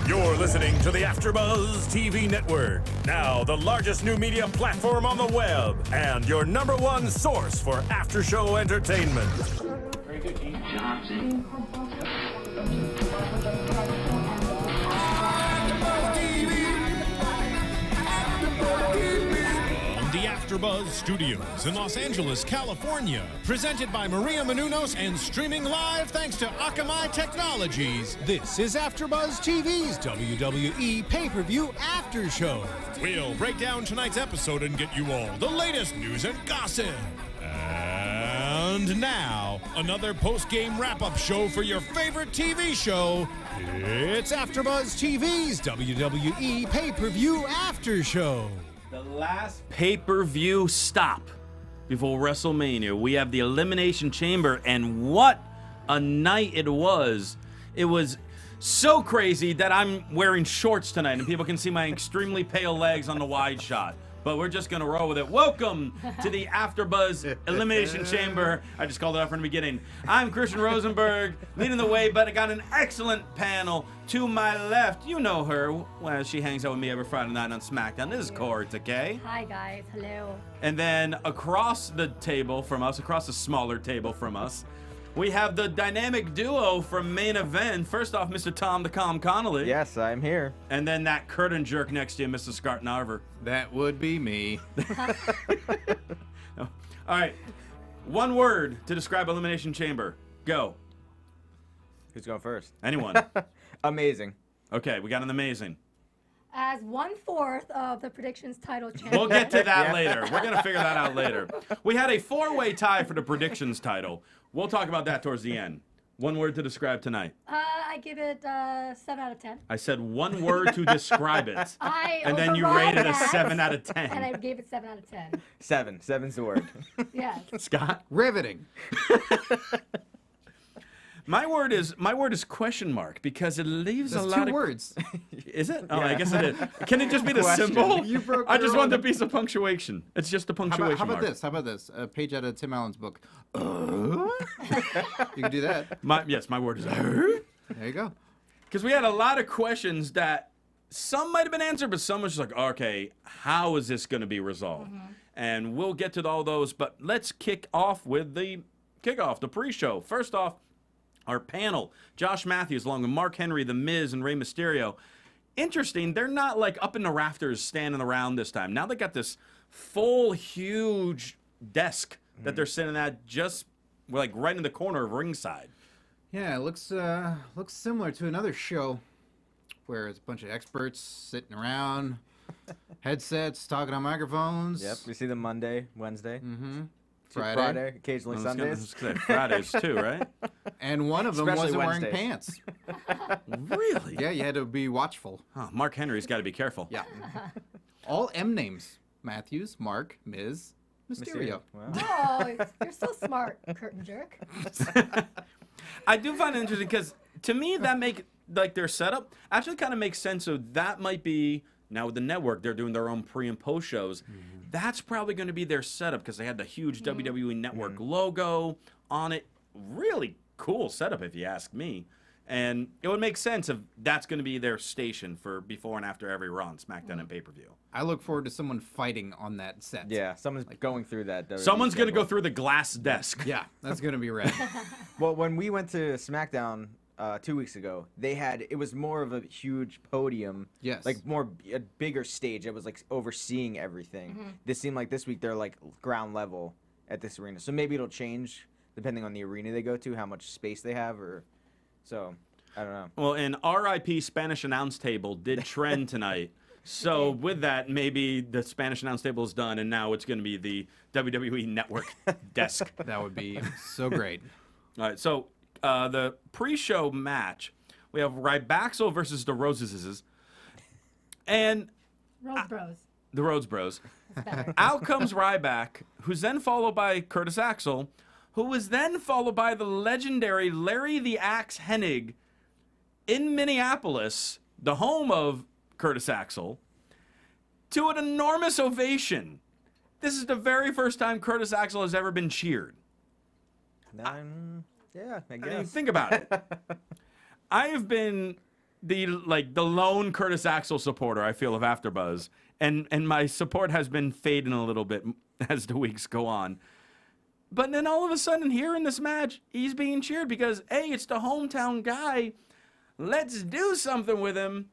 You're listening to the AfterBuzz TV network, now the largest new media platform on the web, and your #1 source for after-show entertainment. Very good, Gene. Johnson. The AfterBuzz Studios in Los Angeles, California. Presented by Maria Menounos and streaming live thanks to Akamai Technologies. This is AfterBuzz TV's WWE Pay-Per-View After Show. We'll break down tonight's episode and get you all the latest news and gossip. And now, another post-game wrap-up show for your favorite TV show. It's AfterBuzz TV's WWE Pay-Per-View After Show. The last pay-per-view stop before WrestleMania. We have the Elimination Chamber, and what a night it was. It was so crazy that I'm wearing shorts tonight, and people can see my extremely pale legs on the wide shot. But we're just going to roll with it. Welcome to the AfterBuzz Elimination Chamber. I just called it out from the beginning. I'm Christian Rosenberg, leading the way, but I got an excellent panel. To my left, you know her. Well, she hangs out with me every Friday night on SmackDown. This is Kaori Takee. Hi, guys. Hello. And then across the table from us, across the smaller table from us, we have the dynamic duo from Main Event. First off, Mr. Tom the Calm Connolly. Yes, I'm here. And then that curtain jerk next to you, Mr. Scott Narver. That would be me. All right. One word to describe Elimination Chamber. Go. Who's going first? Anyone. Amazing. Okay, we got an amazing. As 1/4 of the predictions title champion. We'll get to that later. We're going to figure that out later. We had a 4-way tie for the predictions title. We'll talk about that towards the end. One word to describe tonight. I give it 7 out of 10. I said one word to describe it. And then you override rated a that, 7 out of 10. And I gave it 7 out of 10. 7. 7's the word. Yes. Scott? Riveting. My word is question mark because it leaves That's a lot two of words. Is it? Oh, Yeah. I guess it is. Can it just be the Question. symbol? You broke I your just want own- the piece of punctuation. It's just a punctuation How about mark. this? How about this? A page out of Tim Allen's book. You can do that. Yes, my word is There you go. because we had a lot of questions that some might have been answered, but some was just like, okay, how is this going to be resolved? And we'll get to all those, but let's kick off with the kickoff, the pre-show. First off, our panel, Josh Matthews, along with Mark Henry, The Miz, and Rey Mysterio. Interesting, they're not like up in the rafters standing around this time. Now they got this full, huge desk that they're sitting at just like right in the corner of ringside. Yeah, it looks similar to another show where it's a bunch of experts sitting around, headsets, talking on microphones. Yep. We see them Monday, Wednesday. Mm-hmm. Friday, occasionally I was gonna Sundays. say Fridays too, right? And one of them Especially wasn't wearing Wednesdays. pants. Really? Yeah, you had to be watchful. Oh, Mark Henry's got to be careful. Yeah. All M names. Matthews, Mark, Miz, Mysterio. Wow. Oh, you're so smart, curtain jerk. I do find it interesting because to me that make like their setup actually kind of makes sense. So that might be now with the network they're doing their own pre and post shows. That's probably going to be their setup because they had the huge WWE Network logo on it. Really cool setup if you ask me. And it would make sense if that's going to be their station for before and after every Raw, and SmackDown, and pay-per-view. I look forward to someone fighting on that set. Yeah, someone's going through that. WWE Someone's going to go schedule. through the glass desk. Yeah, that's going to be rad. Well, when we went to SmackDown 2 weeks ago, it was more of a huge podium. Yes. Like a bigger stage. It was like overseeing everything. This seemed like this week they're like ground level at this arena. So maybe it'll change depending on the arena they go to, how much space they have, or so. I don't know. Well, an RIP Spanish announce table did trend tonight. So with that, maybe the Spanish announce table is done, and now it's going to be the WWE Network desk. That would be so great. All right, so the pre-show match, we have Rybaxel versus the Roses, and Rose Bros. the Rhodes Bros. It's better. Out comes Ryback, who's then followed by Curtis Axel, who was then followed by the legendary Larry the Axe Hennig in Minneapolis, the home of Curtis Axel, to an enormous ovation. This is the very first time Curtis Axel has ever been cheered. Yeah, I I mean, guess. think about it. I have been the lone Curtis Axel supporter, I feel, of AfterBuzz, and my support has been fading a little bit as the weeks go on. But then all of a sudden, here in this match, he's being cheered because, hey, it's the hometown guy. Let's do something with him.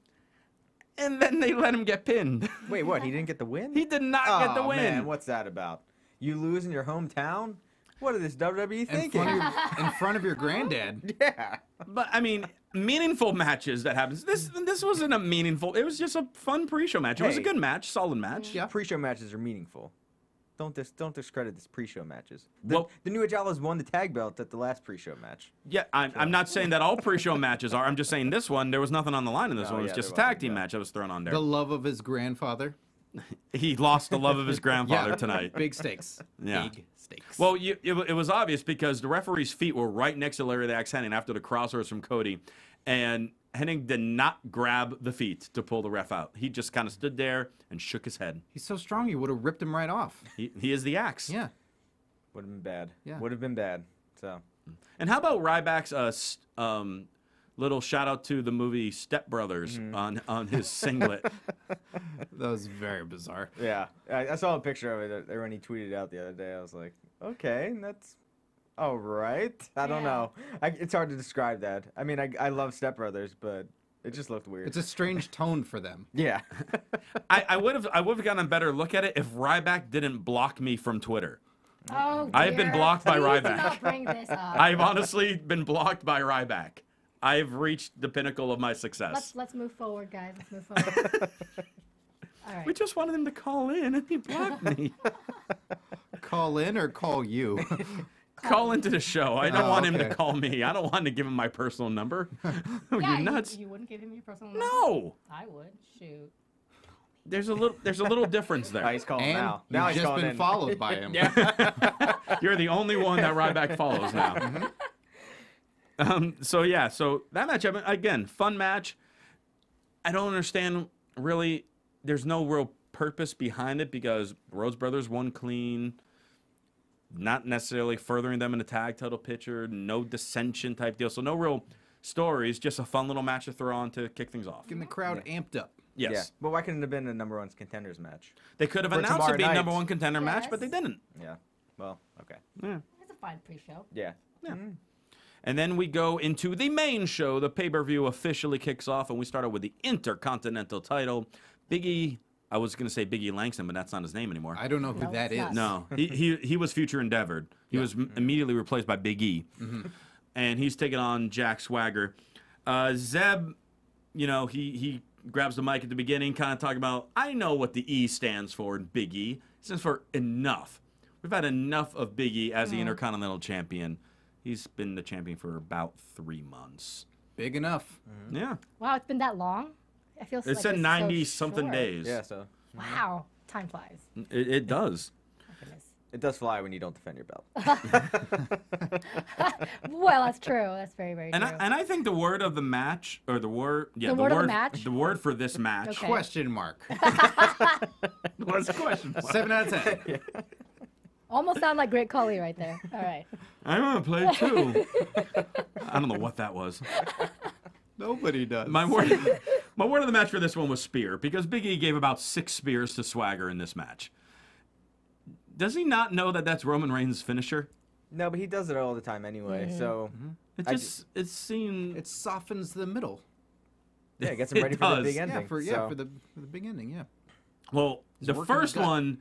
And then they let him get pinned. Wait, what? He didn't get the win? He did not get the win. Man, what's that about? You lose in your hometown? What is this WWE thinking? In front of your granddad. Yeah. But I mean, meaningful matches that happens. This wasn't a meaningful. It was just a fun pre-show match. It was a good match, solid match. Yeah. Pre-show matches are meaningful. Don't discredit this pre-show matches. Well, the New Age Outlaws won the tag belt at the last pre-show match. Yeah, I'm not saying that all pre-show matches are. I'm just saying this one, there was nothing on the line in this one. It was just a tag team match that was thrown on there. The love of his grandfather. He lost the love of his grandfather tonight. Big stakes. Yeah. Big stakes. Well, it was obvious because the referee's feet were right next to Larry the Axe Hennig after the crossovers from Cody. And Hennig did not grab the feet to pull the ref out. He just kind of stood there and shook his head. He's so strong, you would have ripped him right off. He is the Axe. Yeah. Would have been bad. Yeah. Would have been bad. So. And how about Ryback's little shout out to the movie Step Brothers on his singlet? That was very bizarre. Yeah. I saw a picture of it when he tweeted out the other day. I was like, okay, that's all right. I don't know. It's hard to describe that. I mean, I love Step Brothers, but it just looked weird. It's a strange tone for them. Yeah. I would have gotten a better look at it if Ryback didn't block me from Twitter. Oh, dear. I have been blocked by Please do Ryback. not bring this up. I've honestly been blocked by Ryback. I've reached the pinnacle of my success. Let's move forward, guys. Let's move forward. All right. We just wanted him to call in, and he blocked me. Call in or call you? Call into the show. I don't want him to okay. call me. I don't want to give him my personal number. Are Yeah, you nuts? You wouldn't give him your personal number? No. I would. Shoot. There's a little difference there. Oh, he's calling And now. you've Now he's just calling been in. followed by him. You're the only one that Ryback follows now. So that match, again, fun match. I don't understand really. There's no real purpose behind it because Rhodes Brothers won clean. Not necessarily furthering them in the tag title picture. No dissension type deal. So no real stories. Just a fun little match to throw on to kick things off. Getting the crowd amped up. Yes. Yeah. But why couldn't it have been a number one contenders match? They could have For announced it tomorrow being night. number one contender match, Yes. but they didn't. Yeah. Well, okay. Yeah. It's a fine pre-show. Yeah. And then we go into the main show. The pay-per-view officially kicks off, and we start out with the Intercontinental title. Big E, I was going to say Big E Langston, but that's not his name anymore. I don't know who No, that it's is. not. No, he was future endeavored. He was immediately replaced by Big E. And he's taking on Jack Swagger. Zeb, he grabs the mic at the beginning, kind of talking about, I know what the E stands for in Big E. It stands for enough. We've had enough of Big E as the Intercontinental Champion. He's been the champion for about 3 months. Big enough. Yeah. Wow, it's been that long? I feel It like said it's 90-something short. days. Yeah, so Wow, time flies. It does. My goodness. it does fly when you don't defend your belt. Well, that's true. That's very, very And true. I think the word of the match, or the word, yeah, The word of the match? the word for this match. Okay. Question mark. What's the question? 7 out of 10. Almost sound like Great Khali right there. All right. I want to play too. I don't know what that was. Nobody does. My word of the match for this one was spear, because Big E gave about 6 spears to Swagger in this match. Does he not know that that's Roman Reigns' finisher? No, but he does it all the time anyway. So It seemed. It softens the middle. yeah, it gets him It ready for the does. big Yeah, ending. for so. the big ending. Yeah. Well, He's the working his first gut. one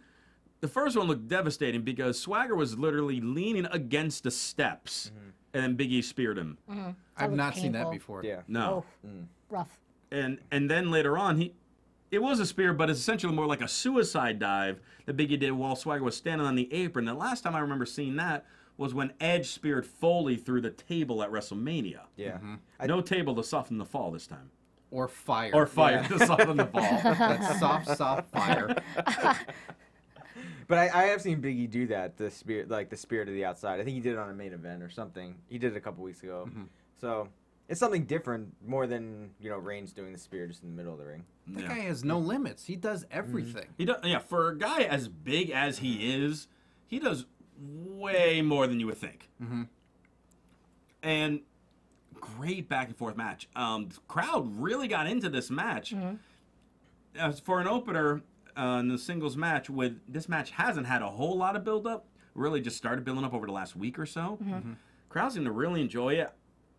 looked devastating because Swagger was literally leaning against the steps, and then Big E speared him. I've looked not seen that painful. before. Yeah. No. Rough. And then later on, it was a spear, but it's essentially more like a suicide dive that Big E did while Swagger was standing on the apron. The last time I remember seeing that was when Edge speared Foley through the table at WrestleMania. Yeah. No table to soften the fall this time. Or fire. Or fire to soften the fall. That soft fire. But I have seen Big E do that, the spear to the outside. I think he did it on a main event or something. He did it a couple weeks ago. So it's something different, more than Reigns doing the spear just in the middle of the ring. That guy has no limits. He does everything. He does, yeah, for a guy as big as he is, he does way more than you would think. And great back and forth match. Crowd really got into this match. As for an opener in the singles match, this match hasn't had a whole lot of build up. Really just started building up over the last week or so. Crowd seemed to really enjoy it.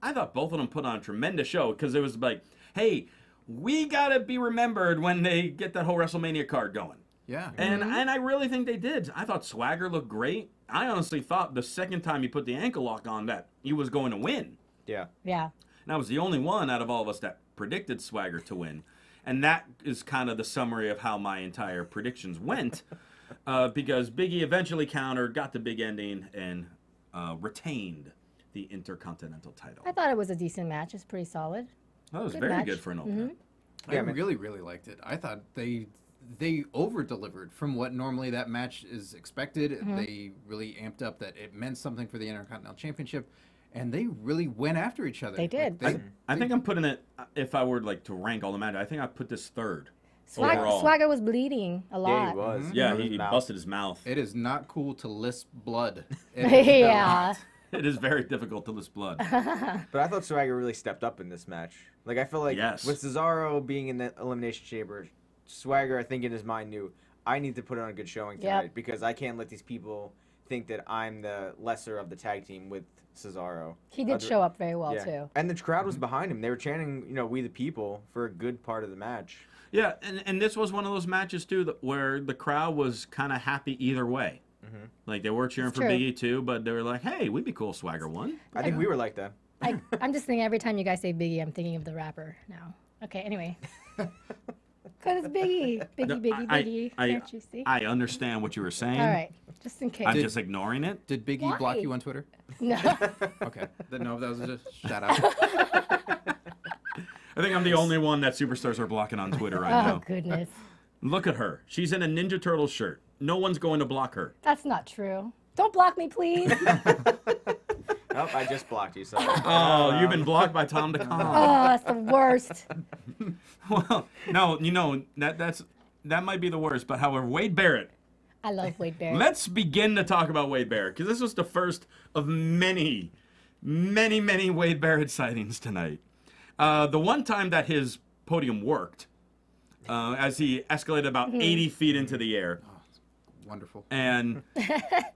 I thought both of them put on a tremendous show because it was like, hey, we gotta be remembered when they get that whole WrestleMania card going. Yeah. And I really think they did. I thought Swagger looked great. I honestly thought the second time he put the ankle lock on that he was going to win. Yeah. Yeah. And I was the only one out of all of us that predicted Swagger to win. And that is kind of the summary of how my entire predictions went. Because Big E eventually countered, got the big ending, and retained the Intercontinental title. I thought it was a decent match. It's pretty solid. That was Good very match. good for an opener. I really, really liked it. I thought they over-delivered from what normally that match is expected. They really amped up that it meant something for the Intercontinental Championship, and they really went after each other. They did. I think I'm putting it, if I were like to rank all the matches, I think I put this third overall. Swagger was bleeding a lot. Yeah, he was. Yeah, he busted his mouth. It is not cool to lisp blood. Yeah. It is very difficult to list blood. But I thought Swagger really stepped up in this match. Like, I feel like with Cesaro being in the Elimination Chamber, Swagger, I think in his mind, knew, I need to put on a good showing tonight because I can't let these people think that I'm the lesser of the tag team with Cesaro. He did show up very well, too. And the crowd was behind him. They were chanting, you know, we the people for a good part of the match. Yeah, and this was one of those matches, too, where the crowd was kind of happy either way. Like, they were cheering for Big E, too, but they were like, hey, we'd be cool if Swagger won. I think we were like that. I'm just thinking every time you guys say Big E, I'm thinking of the rapper now. Okay, anyway. Because it's Big E. Big E. Can't you see? I understand what you were saying. All right, just in case. I'm just ignoring it. Did Big E block you on Twitter? No. Okay. No, that was just shout out. I think I'm the only one that superstars are blocking on Twitter right now. Oh, goodness. Look at her. She's in a Ninja Turtle shirt. No one's going to block her. That's not true. Don't block me, please. Oh, I just blocked you, sorry. Oh, you've been blocked by Tom DeCon. Oh, that's the worst. Well, no, you know, that might be the worst, but however, Wade Barrett. I love Wade Barrett. Let's begin to talk about Wade Barrett, because this was the first of many, many, many Wade Barrett sightings tonight. The one time that his podium worked, as he escalated about 80 feet into the air. Oh, wonderful. And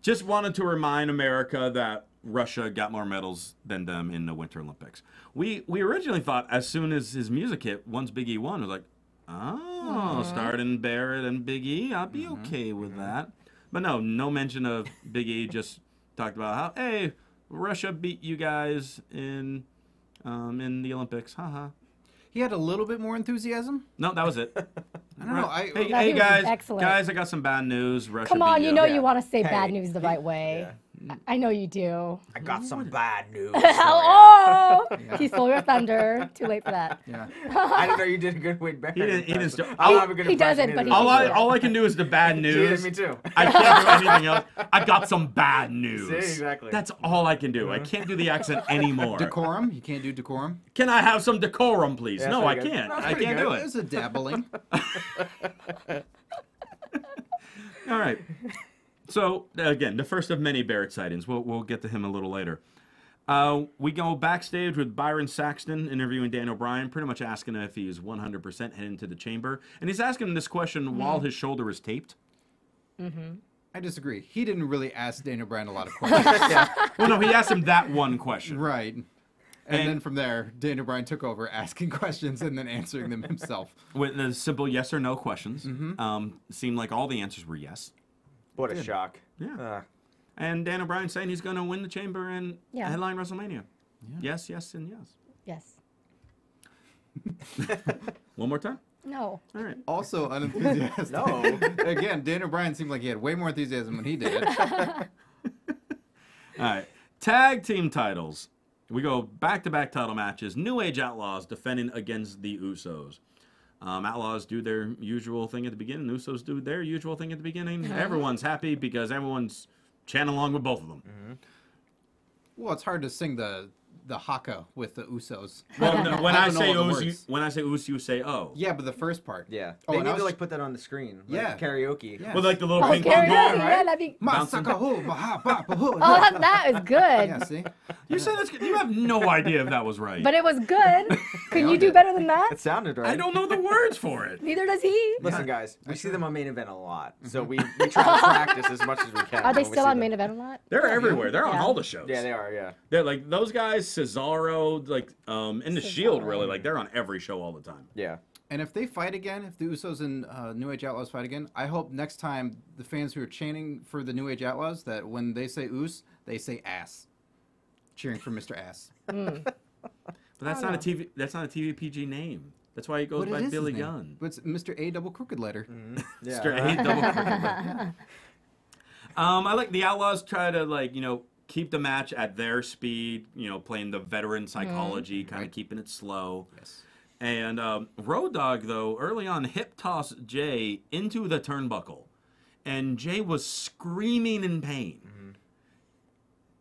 just wanted to remind America that Russia got more medals than them in the Winter Olympics. We originally thought as soon as his music hit, once Big E won, it was like, oh, starting Barrett and Big E, I'll be okay with that. But no mention of Big E, just talked about how, hey, Russia beat you guys in the Olympics, haha. He had a little bit more enthusiasm. No, that was it. I don't know. Hey guys, excellent. I got some bad news. Russia Come on, beat you know you want to say bad news the right way. Yeah. I know you do. I got some bad news. Oh! He stole your thunder. Too late for that. Yeah. I didn't know you did a good Wade Barrett. He didn't I don't have a good He impression doesn't, but either. he all I can do is the bad news. Me too. I can't do anything else. I got some bad news. See, exactly. That's all I can do. I can't do the accent anymore. Decorum. You can't do decorum. Can I have some decorum, please? Yeah, no, I pretty good. can't. That's I pretty can't good. do it. There's a dabbling. All right. So, again, the first of many Barrett sightings. We'll get to him a little later. We go backstage with Byron Saxton interviewing Daniel Bryan, pretty much asking him if he's 100% heading to the chamber. And he's asking him this question while his shoulder is taped. I disagree. He didn't really ask Daniel Bryan a lot of questions. Well, no, he asked him that one question. Right. And then from there, Daniel Bryan took over asking questions and then answering them himself. With the simple yes or no questions. Seemed like all the answers were yes. What a shock. Yeah. And Daniel Bryan saying he's going to win the chamber and headline WrestleMania. Yeah. Yes, and yes. Yes. One more time? No. All right. Also unenthusiastic. No. Again, Daniel Bryan seemed like he had way more enthusiasm when he did it. All right. Tag team titles. We go back-to-back title matches. New Age Outlaws defending against the Usos. Outlaws do their usual thing at the beginning. Usos do their usual thing at the beginning. Everyone's happy because everyone's chanting along with both of them. Well, it's hard to sing the the haka with the Usos. Well, no, when I say all the Uso, words. when I say Uso, you say oh. Yeah, but the first part. Yeah. Oh, They and need I to was- like put that on the screen. Yeah. Like karaoke. Yeah. With like the little Oh, ping pong karaoke, ball, yeah, right? that'd be. Masakaho, maha, ba, ba, ho. Oh, that is good. Yeah, see? You say that's good. You have no idea if that was right. But it was good. Can you do did. better than that? It sounded right. I don't know the words for it. Neither does he. Listen, guys, we see them on main event a lot, so we try to practice as much as we can. Are they when we still see on them. main event a lot? They're everywhere. They're on Yeah. all the shows. Yeah, they are. Yeah. They're like those guys, Cesaro, like in the Shield, really. Like they're on every show all the time. Yeah. And if they fight again, if the Usos and New Age Outlaws fight again, I hope next time the fans who are chanting for the New Age Outlaws, that when they say Us, they say ass. Cheering for Mr. Ass. But that's not a TV. That's not a TV PG name. That's why he goes But it by is his Billy name. Gunn. But it's Mr. A double crooked letter. Yeah. Mr. A double crooked. I like the Outlaws try to keep the match at their speed. Playing the veteran psychology, kind of keeping it slow. Yes. And Road Dogg, though, early on hip toss Jay into the turnbuckle, and Jay was screaming in pain.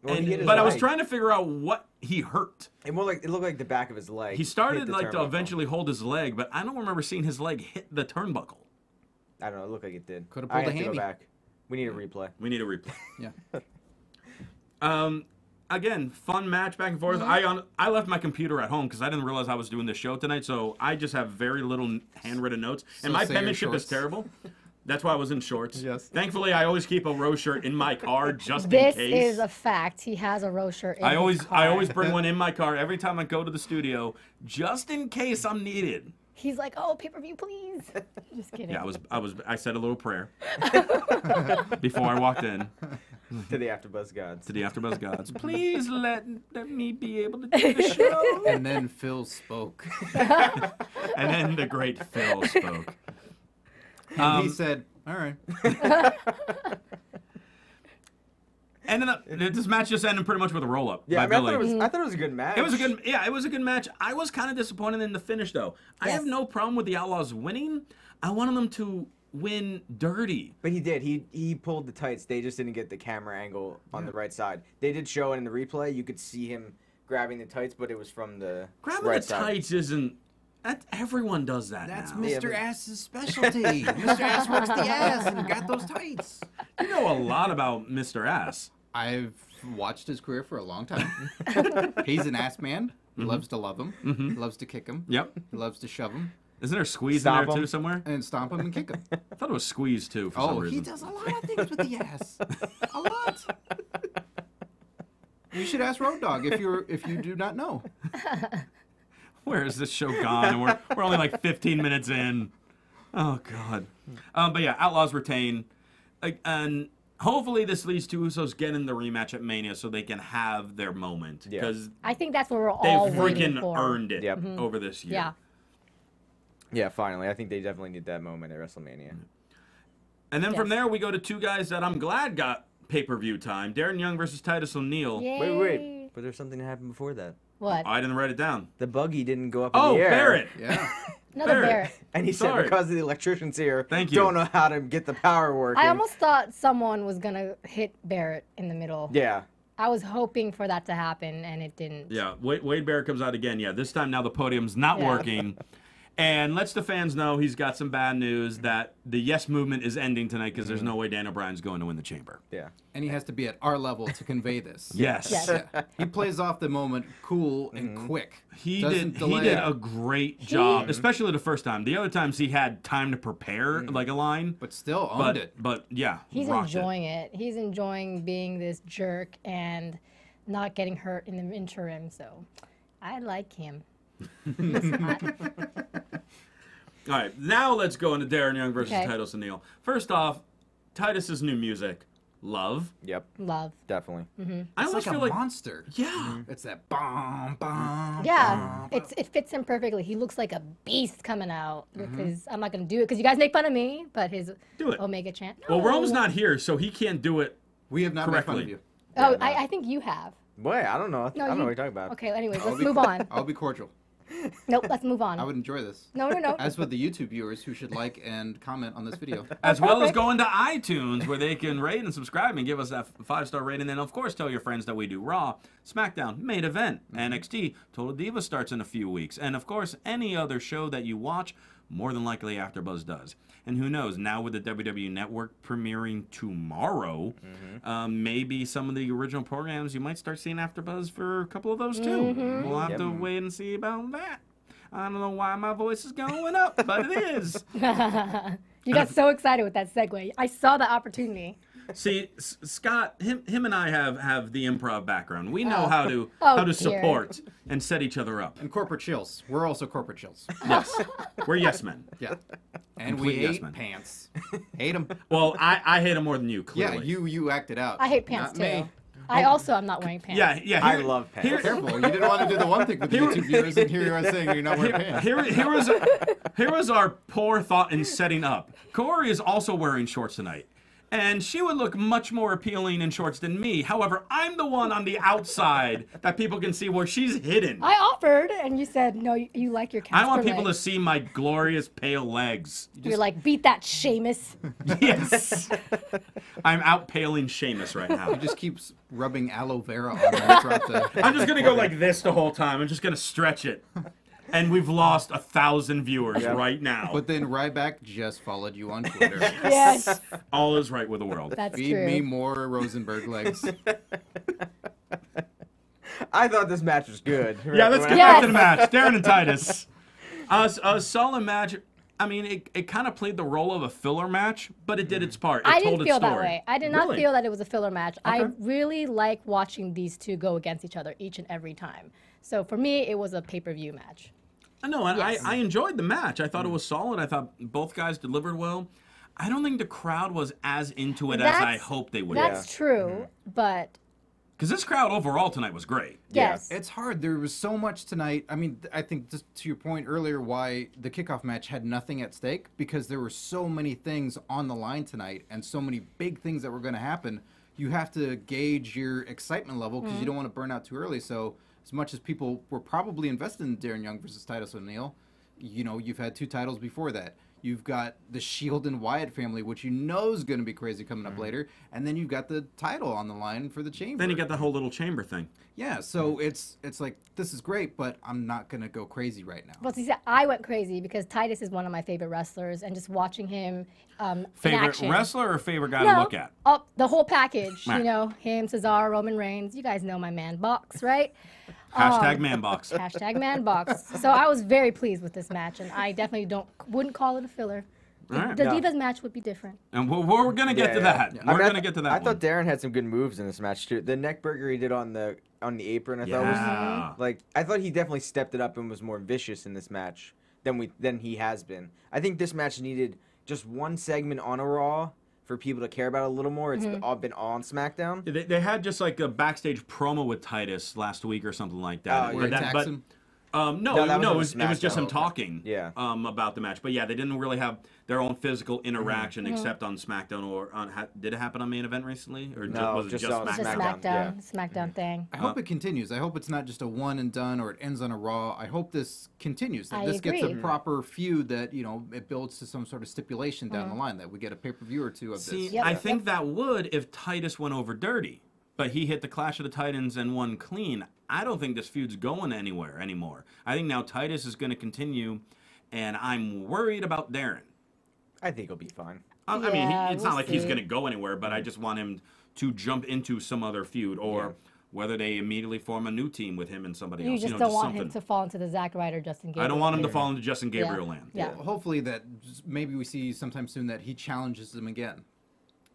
Well, he hit his But I was leg. trying to figure out what he hurt. It looked like the back of his leg. He started hit the to turnbuckle. eventually hold his leg, but I don't remember seeing his leg hit the turnbuckle. I don't know. It looked like it did. Could have I pulled a have to go hammy. back. We need a replay. We need a replay. Yeah. Again, fun match back and forth. I left my computer at home because I didn't realize I was doing this show tonight, so I just have very little handwritten notes, and my say your penmanship is shorts. terrible. That's why I was in shorts. Yes. Thankfully, I always keep a Rose shirt in my car just in This case. is a fact. He has a Rose shirt in I his always car. bring one in my car every time I go to the studio, just in case I'm needed. He's like, oh, pay-per-view, please. Just kidding. Yeah, I said a little prayer before I walked in To the AfterBuzz gods. to the AfterBuzz gods. Please let me be able to do the show. And then Phil spoke. And then the great Phil spoke. And he said, all right. This match just ended pretty much with a roll-up Yeah, by I, mean, Billy. I thought it was a good match. It was a good match. I was kind of disappointed in the finish, though. I have no problem with the Outlaws winning. I wanted them to win dirty. But he did. He pulled the tights. They just didn't get the camera angle on the right side. They did show it in the replay. You could see him grabbing the tights, but it was from the Grabbing right the side. tights isn't... Everyone does that That's now. Mr. Ass's specialty. Mr. Ass works the ass and got those tights. You know a lot about Mr. Ass. I've watched his career for a long time. He's an ass man. He loves to love him. He loves to kick him. Yep. He loves to shove him Isn't there squeeze Stomp in there, him. too, somewhere? and stomp him and kick him. I thought it was squeeze, too, for some Oh, reason. he does a lot of things with the ass. A lot. You should ask Road Dogg if you do not know. Where is this show gone? And we're only like 15 minutes in. Oh, God. But yeah, Outlaws retain. And hopefully this leads to Usos getting the rematch at Mania so they can have their moment. Yeah. Because I think that's what we're they all waiting freaking for. earned it Yep. over this year. Yeah. Yeah, finally. I think they definitely need that moment at WrestleMania. And then from Yes. there, we go to two guys that I'm glad got pay-per-view time. Darren Young versus Titus O'Neil. Yay. Wait. But there's something that happened before that. What? I didn't write it down. The buggy didn't go up Oh, in the air. Barrett. Yeah. Another Barrett. Barrett. And he Sorry. said because the electricians here Thank you. don't know how to get the power working. I almost thought someone was going to hit Barrett in the middle. Yeah. I was hoping for that to happen, and it didn't. Yeah, Wade Barrett comes out again. Yeah, this time now the podium's not Yeah. working. And lets the fans know he's got some bad news that the Yes movement is ending tonight because there's no way Dan O'Brien's going to win the chamber. Yeah. And he has to be at our level to convey this. Yes. Yes. Yeah. He plays off the moment cool and quick. He Doesn't did delay. a great job, especially the first time. The other times he had time to prepare like a line. But still owned it. But yeah, He's rocked enjoying it. He's enjoying being this jerk and not getting hurt in the interim, so I like him. All right, now let's go into Darren Young versus Okay. Titus O'Neil. First off, Titus's new music, Love. Yep. Love. Definitely. I It's almost like a feel like monster. yeah. It's that bomb, bomb. Yeah, it fits him perfectly. He looks like a beast coming out with his. I'm not gonna do it because you guys make fun of me, but his Do it. Omega chant. Well, No. Rome's not here, so he can't do it. We have not made fun Correctly. of you. Oh, I think you have. Boy, I don't know. I don't know what you're talking about. Okay, anyways, I'll let's be move cor- on. I'll be cordial. Nope, let's move on. I would enjoy this. No. As would the YouTube viewers who should like and comment on this video. As well as going to iTunes where they can rate and subscribe and give us that 5-star rating. And of course, tell your friends that we do Raw, SmackDown, Main Event, NXT, Total Divas starts in a few weeks. And of course, any other show that you watch, more than likely AfterBuzz does. And who knows, now with the WWE Network premiering tomorrow, maybe some of the original programs, you might start seeing AfterBuzz for a couple of those too. We'll have to wait and see about that. I don't know why my voice is going up, but it is. You got so excited with that segue. I saw the opportunity. See, Scott, him and I have the improv background. We know how to support and set each other up. And corporate chills. We're also corporate chills. Yes, we're yes men. Yeah. And Complete we yes hate men. pants. Hate them. Well, I hate him more than you, clearly. Yeah, you acted out. I hate pants Not too. me. I also am not wearing pants. Yeah. I love pants. Careful, you didn't want to do the one thing with the YouTube viewers, and here you are saying you're not wearing pants. Here was our poor thought in setting up. Kaori is also wearing shorts tonight. And she would look much more appealing in shorts than me. However, I'm the one on the outside that people can see where she's hidden. I offered, and you said, no, you like your Casper I want people to legs. see my glorious pale legs. You're like, beat that, Sheamus. Yes. I'm outpaling Sheamus right now. He just keeps rubbing aloe vera on there throughout the... I'm just going to go like this the whole time. I'm just going to stretch it. And we've lost 1,000 viewers right now. But then Ryback just followed you on Twitter. Yes, All is right with the world. that's Feed true. me more Rosenberg legs. I thought this match was good. Yeah, let's get back to the match. Darren and Titus. A solid match. I mean, it kind of played the role of a filler match, but it did its part. It I told didn't its feel that story. way. I did not Really? feel that it was a filler match. I Okay. really like watching these two go against each other each and every time. So for me, it was a pay-per-view match. No, and Yes. I enjoyed the match. I thought it was solid. I thought both guys delivered well. I don't think the crowd was as into it as I hoped they would be. That's true, but Because this crowd overall tonight was great. yes. It's hard. There was so much tonight. I mean, I think just to your point earlier, why the kickoff match had nothing at stake, because there were so many things on the line tonight and so many big things that were going to happen. You have to gauge your excitement level because you don't want to burn out too early. So as much as people were probably invested in Darren Young versus Titus O'Neil, you know, you've had 2 titles before that. You've got the Shield and Wyatt family, which you know is going to be crazy coming up later. And then you've got the title on the line for the Chamber. Then you got the whole little chamber thing. Yeah, so it's like, this is great, but I'm not going to go crazy right now. Well, see, I went crazy because Titus is one of my favorite wrestlers, and just watching him in Favorite action. wrestler or favorite guy to look at? Oh, the whole package. Right. You know, him, Cesaro, Roman Reigns. You guys know my man box, right? Hashtag manbox. Hashtag man box. So I was very pleased with this match, and I definitely wouldn't call it a filler. All right. The Divas match would be different. And we're going to get to that. We're going to get to that I one. thought Darren had some good moves in this match too. The neck burger he did on the apron, I thought was like, I thought he definitely stepped it up and was more vicious in this match than he has been. I think this match needed just one segment on a Raw for people to care about a little more. It's all been on SmackDown. They had just like a backstage promo with Titus last week or something like that. Oh, Where he that- attacks but him? No, that it was was on just him SmackDown. talking Yeah. about the match. But yeah, they didn't really have their own physical interaction except on SmackDown or on. Did it happen on Main Event recently, or No, was it just just on It's just SmackDown? SmackDown thing. I hope it continues. I hope it's not just a one and done or it ends on a Raw. I hope this continues. That I this gets a agree. proper feud that, you know, it builds to some sort of stipulation down the line, that we get a pay-per-view or two of See, this. Yep. I think that would if Titus went over dirty, but he hit the Clash of the Titans and won clean. I don't think this feud's going anywhere anymore. I think now Titus is going to continue, and I'm worried about Darren. I think he'll be fine. I mean, Yeah, it's we'll not like he's see. going to go anywhere, but I just want him to jump into some other feud, or whether they immediately form a new team with him and somebody You else. just You know, don't just want something. him to fall into the Zack Ryder, Justin Gabriel. I don't want him to thing. fall into Justin Gabriel Yeah. land. Yeah. Well, hopefully that maybe we see sometime soon that he challenges them again.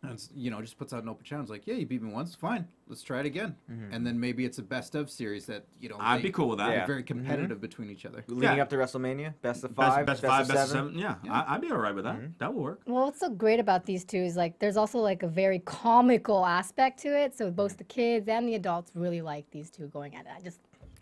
And, you know, just puts out an open challenge like, yeah, you beat me once, fine, let's try it again. And then maybe it's a best of series that, you know, I'd be cool with that. they're Yeah. very competitive between each other. Leading Yeah. up to WrestleMania, best of 5, Best 5, best of 7. Yeah, I'd be all right with that. That will work. Well, what's so great about these two is like there's also like a very comical aspect to it. So both the kids and the adults really like these two going at it.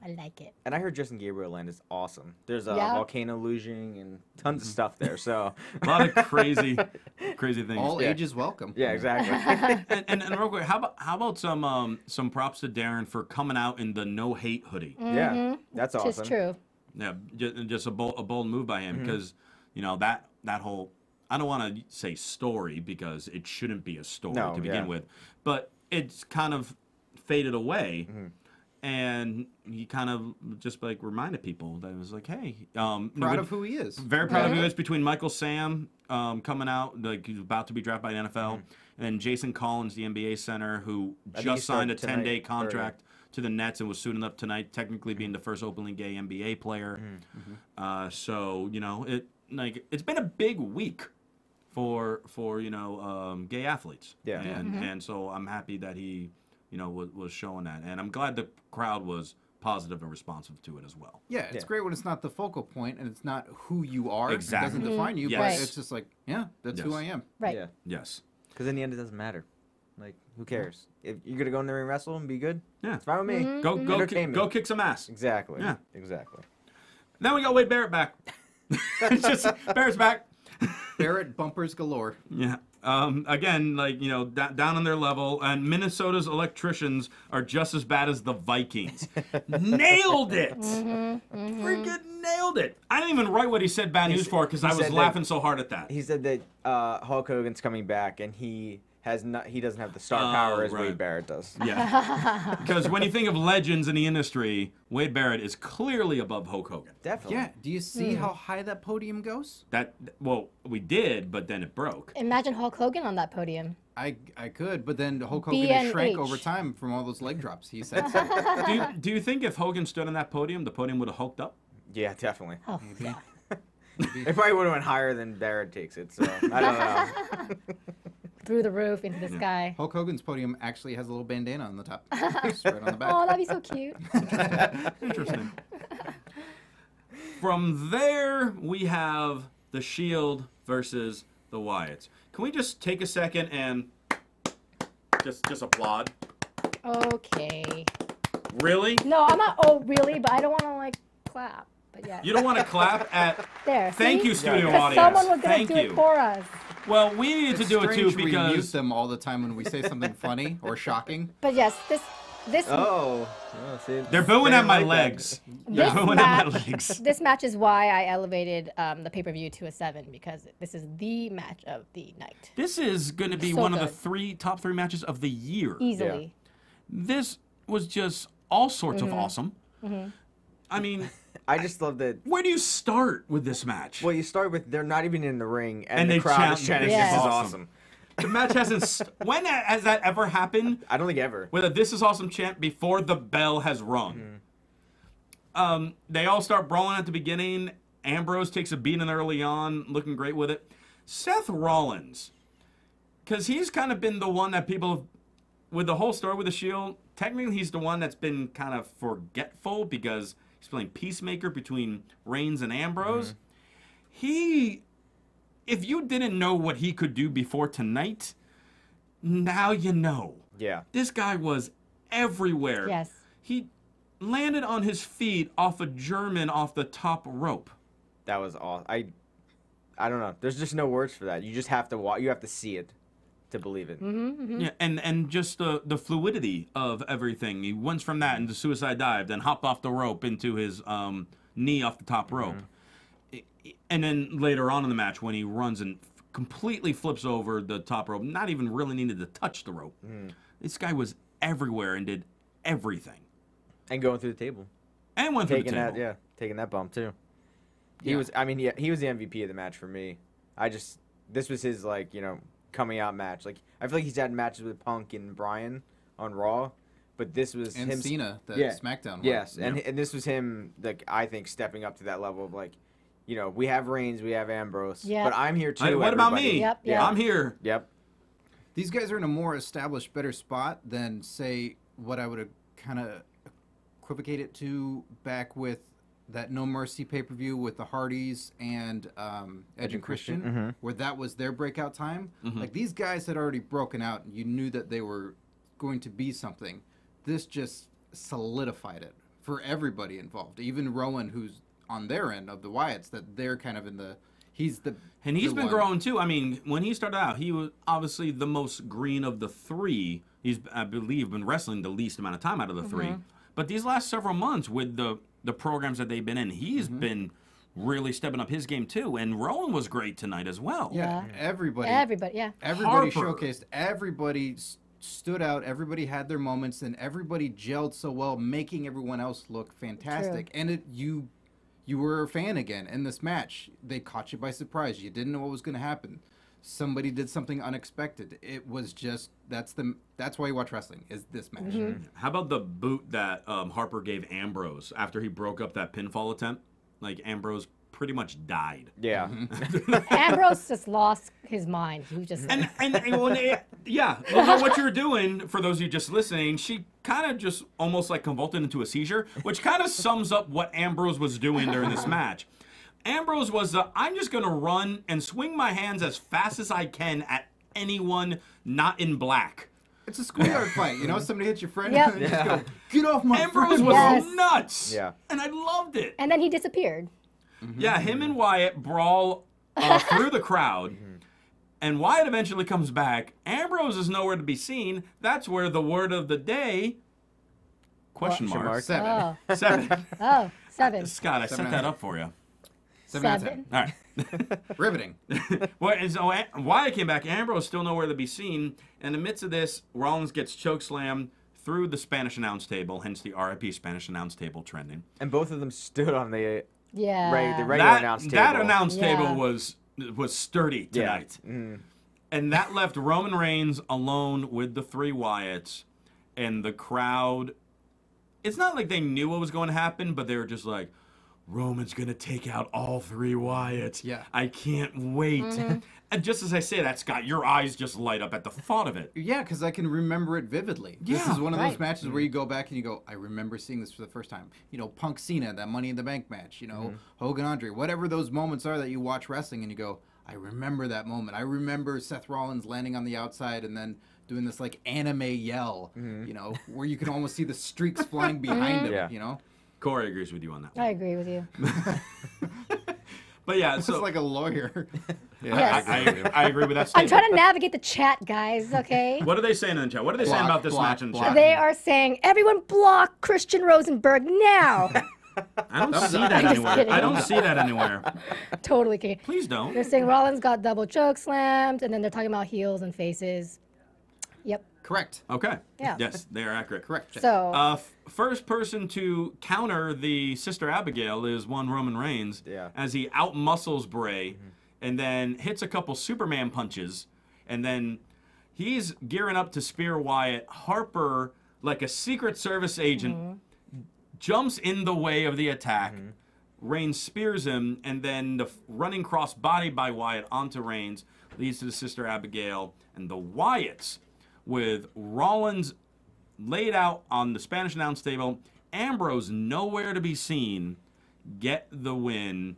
I like it. And I heard Justin Gabriel land is awesome. There's a Yeah. volcano losing and tons of stuff there. So A lot of crazy things. All ages welcome. yeah, exactly. And real quick, how about some props to Darren for coming out in the no hate hoodie? Yeah, that's awesome. It's true. Yeah, just a bold move by him because you know that whole. I don't want to say story because it shouldn't be a story to begin with, but it's kind of faded away, and he kind of just like reminded people that it was like, hey, proud of who he is. Very proud of who he is. Between Michael Sam coming out, like he's about to be drafted by the NFL, and then Jason Collins, the NBA center, who just signed a 10-day contract to the Nets and was suiting up tonight, technically being the first openly gay NBA player. So you know, it's been a big week for you know gay athletes. Yeah. And so I'm happy that he you know was showing that, and I'm glad the crowd was positive and responsive to it as well. Yeah, it's great when it's not the focal point and it's not who you are. Exactly. It doesn't define you, but it's just like, yeah, that's who I am. Right. Yeah. Yes. Because in the end, it doesn't matter. Like, who cares? If you're gonna go in there and wrestle and be good, yeah, it's fine with me. Go kick some ass. Exactly. Yeah. Exactly. Then we got Wade Barrett back. It's just Barrett's back. Barrett bumpers galore. Yeah. Again, like, you know, down on their level, and Minnesota's electricians are just as bad as the Vikings. Nailed it! Freaking nailed it! I didn't even write what he said bad news for because I was laughing so hard at that. He said that Hulk Hogan's coming back, and he doesn't have the star power as Wade Barrett does. Yeah. Because when you think of legends in the industry, Wade Barrett is clearly above Hulk Hogan. Definitely. Yeah. Do you see how high that podium goes? Well, we did, but then it broke. Imagine Hulk Hogan on that podium. I could, but then Hulk Hogan shrank over time from all those leg drops. He said so. Do you think if Hogan stood on that podium, the podium would have hulked up? Yeah, definitely. Oh, yeah. It probably would have went higher than Barrett takes it, so I don't know. Through the roof into the sky. Hulk Hogan's podium actually has a little bandana on the top. Just right on the back. Oh, that'd be so cute. Interesting. From there, we have the Shield versus the Wyatts. Can we just take a second and just applaud? Okay. Really? No, I'm not. Oh, really? But I don't want to like clap. But yeah. You don't want to clap at. There. Thank you, studio audience. Someone was gonna Thank do you. it for us. Well, we needed to do it too We mute because them all the time when we say something funny or shocking. But yes, this. Oh, see, they're booing at my like legs. This They're booing at my legs. This match is why I elevated the pay-per-view to a 7 because this is the match of the night. This is going to be So one of good. the top three matches of the year. Easily. This was just all sorts of awesome. I mean, I just love that. where do you start with this match? Well, you start with they're not even in the ring, and they the crowd is chanting, Yes. "This is Awesome. awesome." The match hasn't. When has that ever happened? I don't think ever. With a "This is awesome" chant before the bell has rung. They all start brawling at the beginning. Ambrose takes a beating early on, looking great with it. Seth Rollins, because he's kind of been the one that people, with the whole story with the Shield, technically he's the one that's been kind of forgetful because he's playing peacemaker between Reigns and Ambrose. If you didn't know what he could do before tonight, now you know. Yeah. This guy was everywhere. Yes. He landed on his feet off a German off the top rope. That was awesome. I don't know. There's just no words for that. You just have to watch. You have to see it to believe it. Yeah, and just the fluidity of everything. He went from that into suicide dive, then hopped off the rope into his knee off the top rope. And then later on in the match, when he runs and completely flips over the top rope, not even really needed to touch the rope. This guy was everywhere and did everything. And going through the table. And went through the table. Taking that bump too. He was. I mean, he was the MVP of the match for me. This was his coming out match. Like I feel like he's had matches with Punk and Bryan on Raw, but this was And him. Cena, the SmackDown one. Yes, and this was him. Like I think stepping up to that level of like. We have Reigns, we have Ambrose, but I'm here too. What about me? Yep. I'm here. Yep. These guys are in a more established, better spot than, say, what I would have kind of equivocate it to back with that No Mercy pay-per-view with the Hardys and Edge and Christian, where that was their breakout time. Like, these guys had already broken out, and you knew that they were going to be something. This just solidified it for everybody involved, even Rowan, who's on their end of the Wyatts, that they're kind of in the he's been growing too. I mean, when he started out, he was obviously the most green of the three. He's, I believe, been wrestling the least amount of time out of the three. But these last several months, with the the programs that they've been in. He's been really stepping up his game too, and Rowan was great tonight as well. Yeah, everybody Harper. showcased. Everybody stood out. Everybody had their moments, and everybody gelled so well, making everyone else look fantastic. True. And you were a fan again in this match. They caught you by surprise. You didn't know what was going to happen. Somebody did something unexpected. It was just that's why you watch wrestling, is this match. How about the boot that Harper gave Ambrose after he broke up that pinfall attempt? Like, Ambrose pretty much died. Yeah. Ambrose just lost his mind. He was just yeah. Well, what you're doing, for those of you just listening, she kind of just almost like convulsed into a seizure, which kind of sums up what Ambrose was doing during this match. Ambrose was I'm just going to run and swing my hands as fast as I can at anyone not in black. It's a schoolyard fight, you know. Somebody hits your friend, Yep. and you just go, "Get off my Ambrose friend!" was Yes. nuts. Yeah. And I loved it. and then he disappeared. Yeah, him and Wyatt brawl through the crowd, and Wyatt eventually comes back. Ambrose is nowhere to be seen. That's where the word of the day, question mark. 7. Oh, 7. oh, 7. Scott, I set that up for you. 7 out of 10. All right. Riveting. Well, and so Wyatt came back. Ambrose still nowhere to be seen. In the midst of this, Rollins gets chokeslammed through the Spanish announce table, hence the RIP Spanish announce table trending. And both of them stood on the Yeah. the regular announce table. That announce Yeah. table was sturdy tonight. And that left Roman Reigns alone with the 3 Wyatts, and the crowd. It's not like they knew what was going to happen, but they were just like, Roman's going to take out all 3 Wyatts. Yeah. I can't wait. And just as I say that, Scott, your eyes just light up at the thought of it. Yeah, because I can remember it vividly. This Yeah, is one of those right. matches where you go back and you go, I remember seeing this for the first time. You know, Punk Cena, that Money in the Bank match, you know, Hogan Andre, whatever those moments are that you watch wrestling and you go, I remember that moment. I remember Seth Rollins landing on the outside and then doing this like anime yell, you know, where you can almost see the streaks flying behind him, Yeah. you know? Corey agrees with you on that one. I agree with you. But yeah, It's so like a lawyer. Yes. I agree with that I'm statement. trying to navigate the chat, guys, okay? What are they saying in the chat? What are they saying Block, about this block, match in the block. chat? They are saying, everyone block Christian Rosenberg now. I don't see that I'm just anywhere. kidding. I don't see that anywhere. Totally kidding. Please don't. They're saying Rollins got double choke slammed, and then they're talking about heels and faces. Yep. Correct. Okay. Yeah. Yes, they are accurate. Correct. So, First person to counter the Sister Abigail is one Roman Reigns, Yeah. as he outmuscles Bray, and then hits a couple Superman punches, and then he's gearing up to spear Wyatt. Harper, like a Secret Service agent, jumps in the way of the attack. Reigns spears him, and then the running cross body by Wyatt onto Reigns leads to the Sister Abigail, and the Wyatts, with Rollins laid out on the Spanish announce table, Ambrose nowhere to be seen, get the win.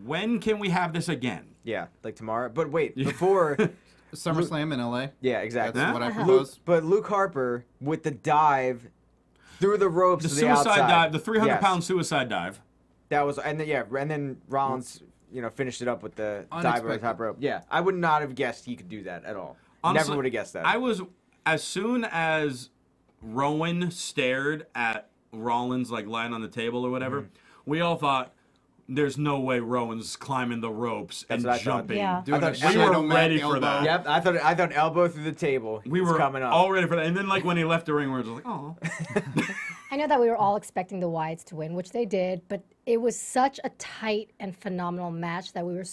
When can we have this again? Yeah, like tomorrow. But wait, before... SummerSlam in LA. Yeah, exactly. That's what I Luke, propose. but Luke Harper with the dive through the ropes The to the suicide outside. dive, the 300-pound Yes. suicide dive. That was, and then Rollins, finished it up with the dive over the Unexpected. top rope. Yeah, I would not have guessed he could do that at all. Honestly, Never would have guessed that. I was, as soon as Rowan stared at Rollins like lying on the table or whatever, we all thought, there's no way Rowan's climbing the ropes That's and what I thought. jumping. Yeah. Doing I a thought- We were shadow mat ready for elbow. that. Yep, I thought elbow through the table. We was were coming up. all ready for that. And then like when he left the ring, we were just like, oh. I know that we were all expecting the Wyatts to win, which they did, but it was such a tight and phenomenal match that we were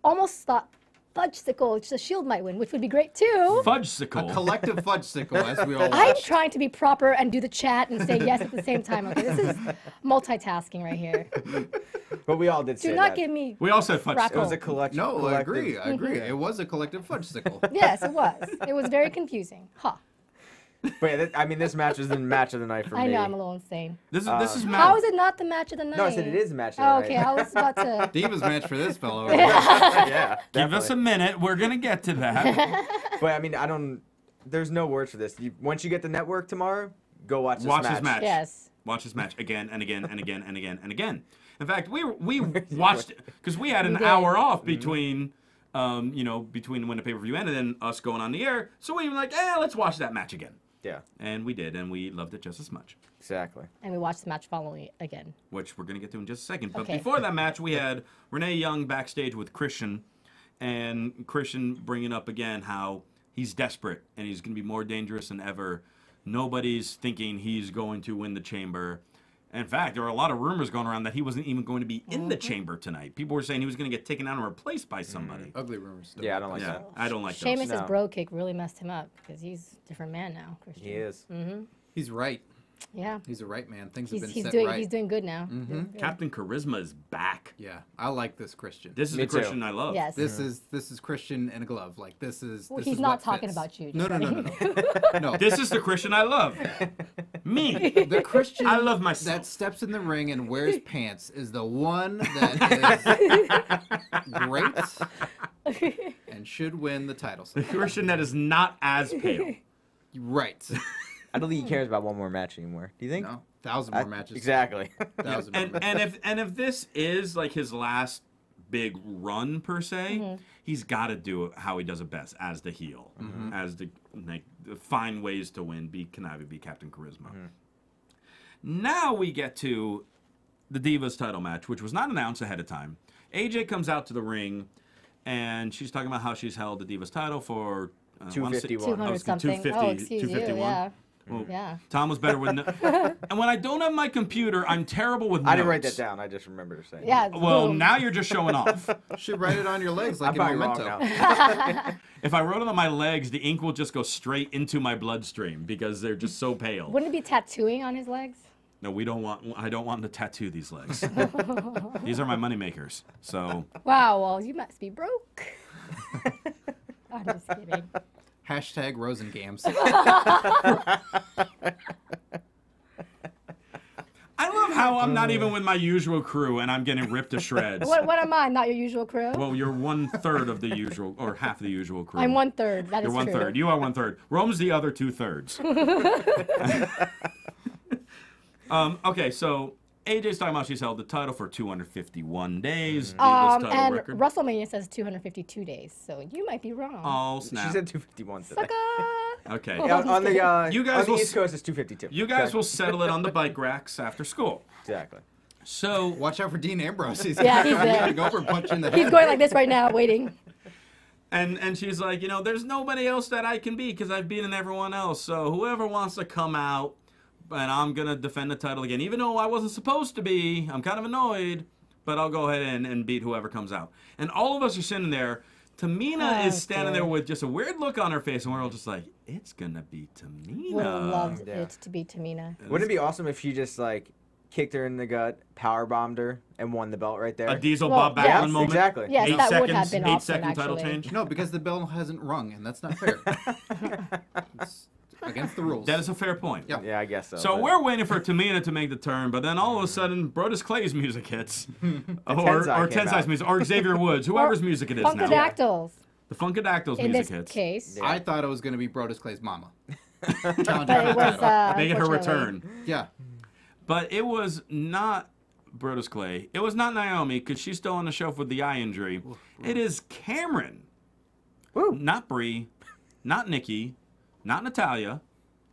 almost thought Fudgesicle, the Shield might win, which would be great too. Fudgesicle. Collective fudge sickle, as we all I'm watched. trying to be proper and do the chat and say yes at the same time. Okay, this is multitasking right here. But we all did say Do not that. give me. We all said It was a Crackle. collection. No, I agree. I agree. It was a collective fudge sickle. Yes, it was. It was very confusing. Ha. But yeah, I mean, this match was the match of the night for I me. know I'm a little insane. This is How is it not the match of the night? No, I said it is the match of the Oh, night. okay, I was about to. Divas match for this fellow. Yeah, Give us a minute. We're going to get to that. But I mean, there's no words for this. Once you get the network tomorrow, go watch this Watch match. this match. Yes. Watch this match again and again and again and again and again. In fact, we watched it because we had an did. hour off between, between when the pay-per-view ended and us going on the air. So we were like, let's watch that match again. Yeah. And we did, and we loved it just as much. Exactly. And we watched the match following it again. Which we're going to get to in just a second. But Okay. before that match, we had Renee Young backstage with Christian. And Christian bringing up again how he's desperate and he's going to be more dangerous than ever. Nobody's thinking he's going to win the chamber. In fact, there were a lot of rumors going around that he wasn't even going to be in the chamber tonight. People were saying he was going to get taken out and replaced by somebody. Ugly rumors. Yeah, I don't like that. I don't like those. Sheamus' No. bro kick really messed him up because he's a different man now, Christian. He is. He's right. Yeah. He's a right man. Things have been He's set doing right. he's doing good now. Doing good. Captain Charisma is back. Yeah, I like this Christian. This is Me the too. Christian I love. Yes. This is Christian in a glove. Like this is. Well, this he's is not what talking fits. about you. No, just no, saying. no. This is the Christian I love. Me. The Christian I love myself. that steps in the ring and wears pants is the one that is great and should win the title. The Christian that is not as pale. Right. I don't think he cares about one more match anymore. Do you think? No, 1,000 more matches. Exactly. 1,000 more matches. And if this is like his last big run per se, he's got to do it how he does it best as the heel, as the find ways to win, be conniving, be Captain Charisma. Now we get to the Divas title match, which was not announced ahead of time. AJ comes out to the ring, and she's talking about how she's held the Divas title for 251. 200 something. 250, Oh, excuse you. 251. Yeah. Well, Yeah. Tom was better with. And when I don't have my computer, I'm terrible with notes. I didn't write that down. I just remembered to say. Yeah. Well, boom. now you're just showing off. Should write it on your legs like I'm in probably wrong Memento. now. If I wrote it on my legs, the ink will just go straight into my bloodstream because they're just so pale. Wouldn't it be tattooing on his legs? No, we don't want. I don't want to tattoo these legs. These are my money makers. So Wow. Well, you must be broke. I'm just kidding. Hashtag Rosengams. I love how I'm not even with my usual crew and I'm getting ripped to shreds. What am I? Not your usual crew? Well, you're 1/3 of the usual, or half of the usual crew. I'm 1/3. That is You're true. 1/3. You are 1/3. Rome's the other 2/3. Okay, so AJ's talking about she's held the title for 251 days. Divas title And record. WrestleMania says 252 days, so you might be wrong. Oh, snap. She said 251 today. Sucker! Okay. Yeah, on the You guys on the will East Coast, it's 252. You guys Okay? will settle it on the bike racks after school. Exactly. So, Watch out for Dean Ambrose. He's Yeah, he's gonna there. go for a punch in the head. He's going like this right now, waiting. and she's like, there's nobody else that I can be because I've beaten everyone else. So whoever wants to come out, and I'm going to defend the title again. Even though I wasn't supposed to be, I'm kind of annoyed, but I'll go ahead and beat whoever comes out. And all of us are sitting there. Tamina is standing there with just a weird look on her face, and we're all just like, it's going to be Tamina. Would have loved Yeah. it to be Tamina. Wouldn't it be awesome if she just kicked her in the gut, power bombed her, and won the belt right there? A Diesel Well, Bob Backlund yes. moment. Exactly. Yes, Eight that seconds, would have been 8 awesome, second title actually. change. No, because the bell hasn't rung, and that's not fair. It's against the rules. That is a fair point. Yeah. Yeah, I guess so. So but- we're waiting for Tamina to make the turn, but then all of a sudden, Brodus Clay's music hits, or Tensai came Tensai's out. music, or Xavier Woods, whoever's music it is now. Funkadactyls. The Funkadactyls In music this hits. case. Yeah. I thought it was going to be Brodus Clay's mama. But it was, Making her unfortunately- return. Yeah. But it was not Brodus Clay. It was not Naomi, because she's still on the shelf with the eye injury. It is Cameron. Woo. Not Bree. Not Nikki. Not Natalia.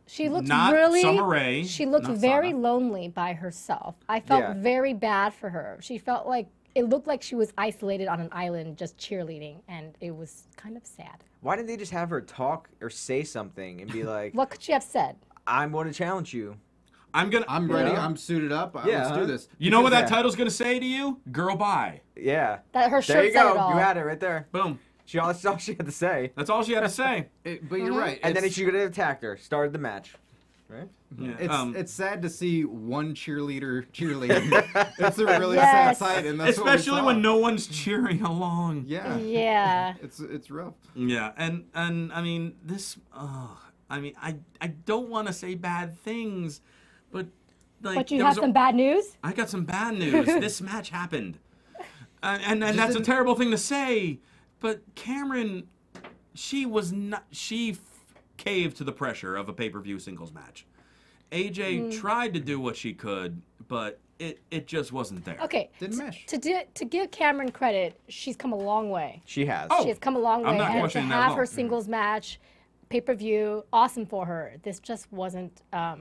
She looked Not really. Summer Rae, She looked not very Sana. lonely by herself. I felt Yeah. very bad for her. She felt like it looked like she was isolated on an island just cheerleading, and it was kind of sad. Why didn't they just have her talk or say something and be like, What could she have said? I'm going to challenge you? I'm ready. Yeah. I'm suited up. Yeah, Let's huh? do this. You know what that Yeah. title's going to say to you? Girl, bye. Yeah. That her shirt There you said go. it all. You had it right there. Boom. That's all she had to say. That's all she had to say. But you're right. And then It's- she could have attacked her. Started the match. Right? Yeah, It's sad to see one cheerleader cheerleading. It's a really Yes. sad sight, and that's what we Especially saw. when no one's cheering along. Yeah. Yeah. It's rough. Yeah, and I mean this. I don't want to say bad things, but like. But you there have was some bad news? I got some bad news. This match happened, and that's a didn't- terrible thing to say. But Cameron, she was not. She caved to the pressure of a pay-per-view singles match. AJ tried to do what she could, but it just wasn't there. Okay. Didn't mesh. To give Cameron credit, she's come a long way. She has. Oh, She has come a long I'm way. not And to questioning that at have all. her singles match pay-per-view, awesome for her. This just wasn't a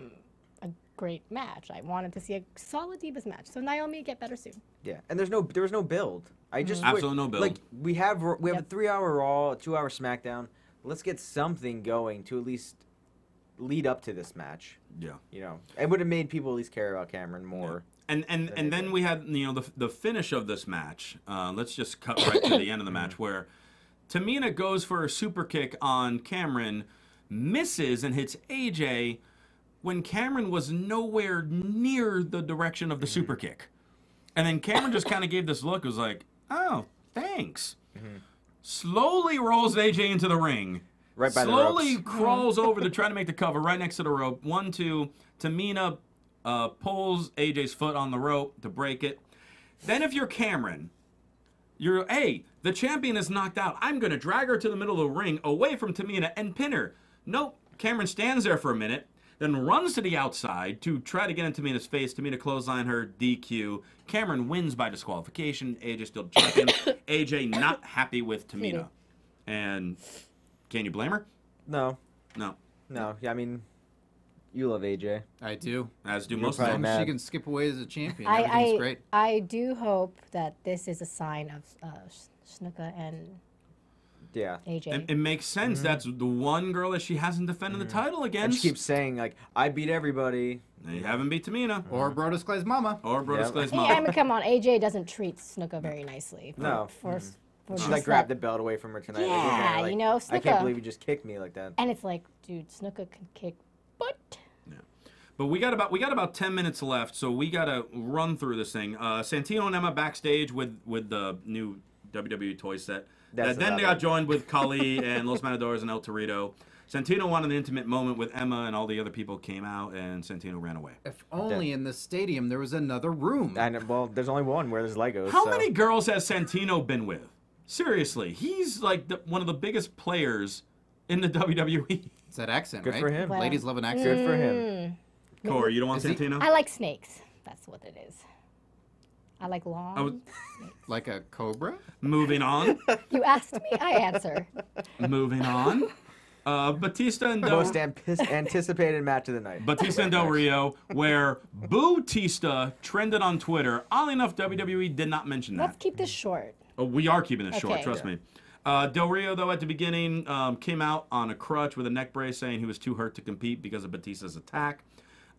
great match. I wanted to see a solid Divas match. So Naomi, get better soon. Yeah, and there was no build. I just Absolutely no build. Like we have a Yep. 3-hour Raw, a 2-hour SmackDown. Let's get something going to at least lead up to this match. Yeah. You know, it would have made people at least care about Cameron more. And then we had the finish of this match. Let's just cut right to the end of the match where Tamina goes for a super kick on Cameron, misses and hits AJ when Cameron was nowhere near the direction of the super kick. And then Cameron just kind of gave this look. It was like, oh, thanks. Slowly rolls AJ into the ring. Right by Slowly the ropes. crawls over to try to make the cover right next to the rope. 1, 2. Tamina pulls AJ's foot on the rope to break it. Then if you're Cameron, hey, the champion is knocked out. I'm going to drag her to the middle of the ring away from Tamina and pin her. Nope. Cameron stands there for a minute, then runs to the outside to try to get in Tamina's face. Tamina clothesline her, DQ. Cameron wins by disqualification. AJ still champion. AJ not happy with Tamina. And can you blame her? No. No. Yeah, I mean, you love AJ. I do. As do You're most of probably them. mad. She can skip away as a champion. Everything's great. I do hope that this is a sign of Snuka and Yeah. AJ. It makes sense. That's the one girl that she hasn't defended the title And against. she keeps saying, like, I beat everybody. They haven't beat Tamina. Or Brodus Clay's mama. Or Brodus Yep. Clay's Hey, mom. I mean, come on, AJ doesn't treat Snuka very nicely. No. For She, just like, grabbed the that- belt away from her tonight. Yeah, like, you know, I can't Snuka. believe you just kicked me like that. And it's like, dude, Snuka can kick butt. But we got about 10 minutes left, so we got to run through this thing. Santino and Emma backstage with the new WWE toy set. That's Then they about got it. joined with Kali and Los Matadores and El Torito. Santino wanted an intimate moment with Emma, and all the other people came out, and Santino ran away. If only in the stadium there was another room. And, well, there's only one where there's Legos. How so. many girls has Santino been with? Seriously, he's like one of the biggest players in the WWE. It's that accent, Good right? for him. Well, Ladies love an accent. Good for him. Corey, you don't want Is he- Santino? I like snakes. That's what it is. I like long. I was- Like a cobra? Moving on. You asked me, I answer. Moving on. Batista and Most anticipated match of the night. Batista and Del Rio, where Bootista trended on Twitter. Oddly enough, WWE did not mention Let's that. keep this short. Oh, we are keeping it short, Okay. trust me. Del Rio, though, at the beginning, came out on a crutch with a neck brace saying he was too hurt to compete because of Batista's attack.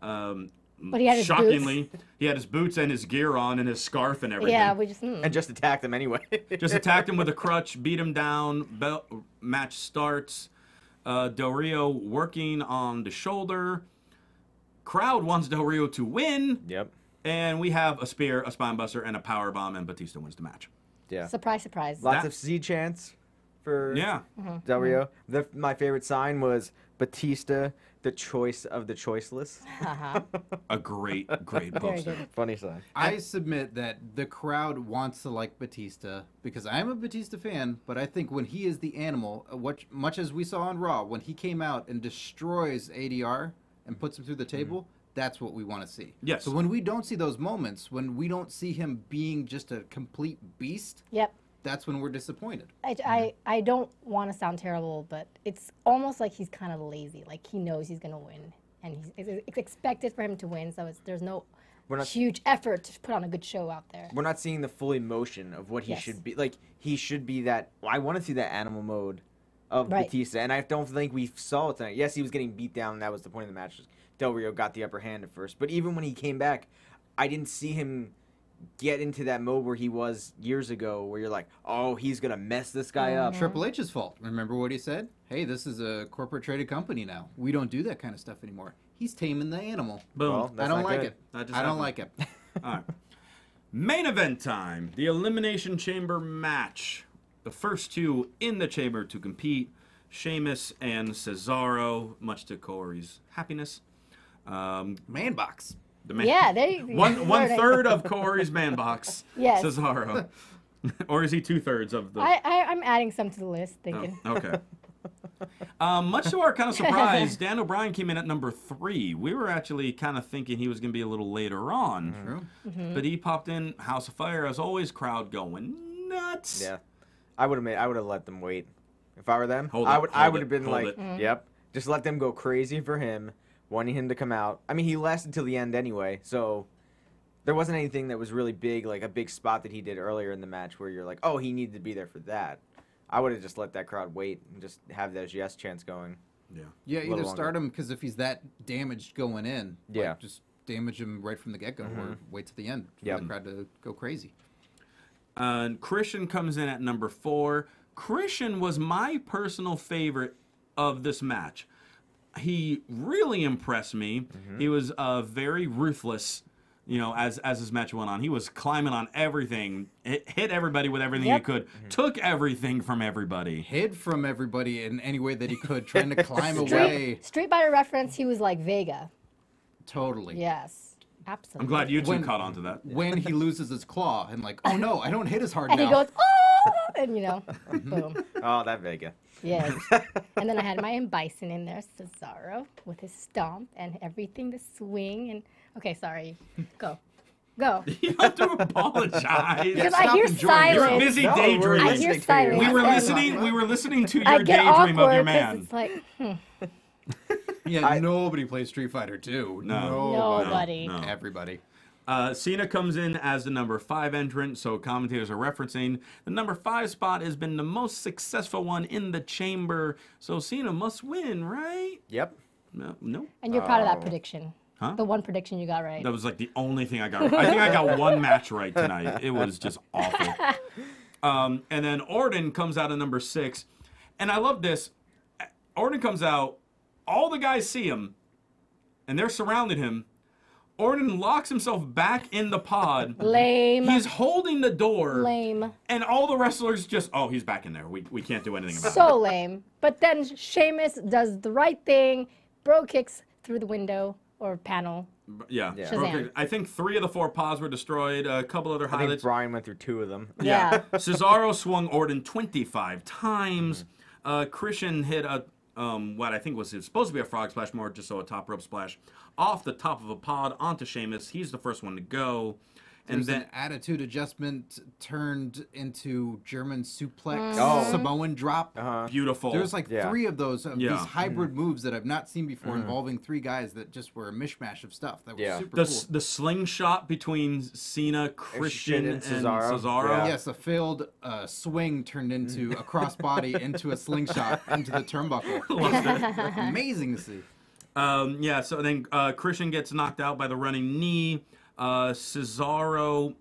But he had his Shockingly, boots. he had his boots and his gear on and his scarf and everything. Yeah, we just. And just attacked him anyway. Just attacked him with a crutch, beat him down. Match starts. Del Rio working on the shoulder. Crowd wants Del Rio to win. Yep. And we have a spear, a spine buster, and a power bomb, and Batista wins the match. Yeah. Surprise, surprise. Lots That- of C chants for Yeah. Del Rio. My favorite sign was Batista, the choice of the choiceless. A great Very poster. good. Funny sign. I submit that the crowd wants to like Batista because I'm a Batista fan, but I think when he is the animal, much as we saw on Raw, when he came out and destroys ADR and puts him through the table, that's what we want to see. Yes. So when we don't see those moments, when we don't see him being just a complete beast, Yep. that's when we're disappointed. I don't want to sound terrible, but it's almost like he's kind of lazy. Like he knows he's going to win, and it's expected for him to win. So there's no huge effort to put on a good show out there. We're not seeing the full emotion of what he Yes. should be. Like, he should be that. I want to see that animal mode of Right. Batista, and I don't think we saw it tonight. Yes, he was getting beat down, and that was the point of the match. Del Rio got the upper hand at first. But even when he came back, I didn't see him get into that mode where he was years ago, where you're like, oh, he's going to mess this guy up. Triple H's fault. Remember what he said? Hey, this is a corporate traded company now. We don't do that kind of stuff anymore. He's taming the animal. Boom. Well, I that's don't not like good. it. That just I don't happened. like it. All right. Main event time. The Elimination Chamber match. The first two in the chamber to compete. Sheamus and Cesaro, much to Corey's happiness. Man box. The man, Yeah, they one third of Corey's man box. Yes. Cesaro. Or is he 2/3 of the? I'm adding some to the list, Oh, thinking. okay. Much to our kind of surprise, Dan O'Brien came in at number 3. We were actually kind of thinking he was going to be a little later on. True. But he popped in. House of Fire, as always, crowd going nuts. Yeah. I would have let them wait. If I were them, Hold I it, would hold have been hold like, it. yep, just let them go crazy for him, wanting him to come out. I mean, he lasted till the end anyway, so there wasn't anything that was really big, like a big spot that he did earlier in the match where you're like, oh, he needed to be there for that. I would have just let that crowd wait and just have those yes chants going. Yeah. Yeah, little either longer. start him because if he's that damaged going in, Yeah. like, just damage him right from the get-go or wait till the end for Yep. the crowd to go crazy. Christian comes in at number 4. Christian was my personal favorite of this match. He really impressed me. He was very ruthless, you know, as this match went on. He was climbing on everything, hit everybody with everything he could, took everything from everybody. Hid from everybody in any way that he could, trying to climb away. Street Fighter reference, he was like Vega. Totally. Yes, absolutely. I'm glad you two When- caught on to that. When he loses his claw and like, oh no, I don't hit as hard And now. he goes, oh, and you know, boom. Oh, that Vega. Yes. And then I had my Bison in there, Cesaro, with his stomp and everything, the swing. And okay, sorry. Go. Go. You don't have to apologize. Because stop I hear enjoying silence. You're a busy No, we're daydreaming. I hear listening to you. silence. We were and listening. We were listening to I your get daydream of your awkward 'cause man. it's like, Yeah, nobody plays Street Fighter 2. No. nobody. No. Everybody. Cena comes in as the number 5 entrant, so commentators are referencing the number 5 spot has been the most successful one in the chamber, so Cena must win, right? Yep. No. And you're proud of that prediction. Huh? The one prediction you got right. That was like the only thing I got right. I think I got one match right tonight. It was just awful. And then Orton comes out at number 6, and I love this. Orton comes out, all the guys see him, and they're surrounding him. Orton locks himself back in the pod. Lame. He's holding the door. Lame. And all the wrestlers just, oh, he's back in there. We can't do anything about So lame. But then Sheamus does the right thing, bro kicks through the window or panel. it. Yeah. Shazam. Okay. I think 3 of the 4 pods were destroyed. A couple other I think highlights. Brian went through 2 of them. Yeah. Cesaro swung Orton 25 times. Christian hit a what I think was supposed to be a frog splash, more just so a top rope splash, off the top of a pod onto Sheamus. He's the first one to go. And There's then an attitude adjustment turned into German suplex, Oh. Samoan drop. beautiful. There's like Yeah. 3 of those Yeah. these hybrid moves that I've not seen before involving 3 guys that just were a mishmash of stuff. That was Yeah. super the, cool. the slingshot between Cena, Christian, and Cesaro. Cesaro. Yeah. Yes, a failed swing turned into a crossbody into a slingshot into the turnbuckle. Amazing to see. Yeah, so then Christian gets knocked out by the running knee. Cesaro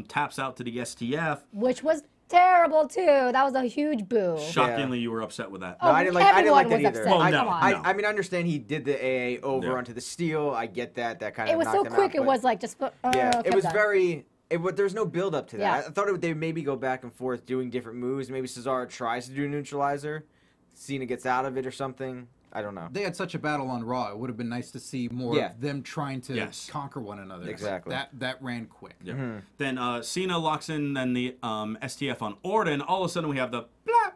taps out to the STF. Which was terrible too. That was a huge boo. Shockingly, you were upset with that. No, I didn't like that Everyone either. was upset. Well, Come no, on. no. I mean, I understand he did the AA over Yeah. onto the steel. I get that. That kind of It was knocked so him quick. out, It but- was like just. Yeah, kept it was done. very. There's no build up to that. Yeah. I thought they maybe go back and forth doing different moves. Maybe Cesaro tries to do a neutralizer, Cena gets out of it or something. I don't know. They had such a battle on Raw. It would have been nice to see more Yeah. of them trying to Yes. conquer one another. Exactly. That ran quick. Yeah. Then Cena locks in then the STF on Orton. All of a sudden we have the blap,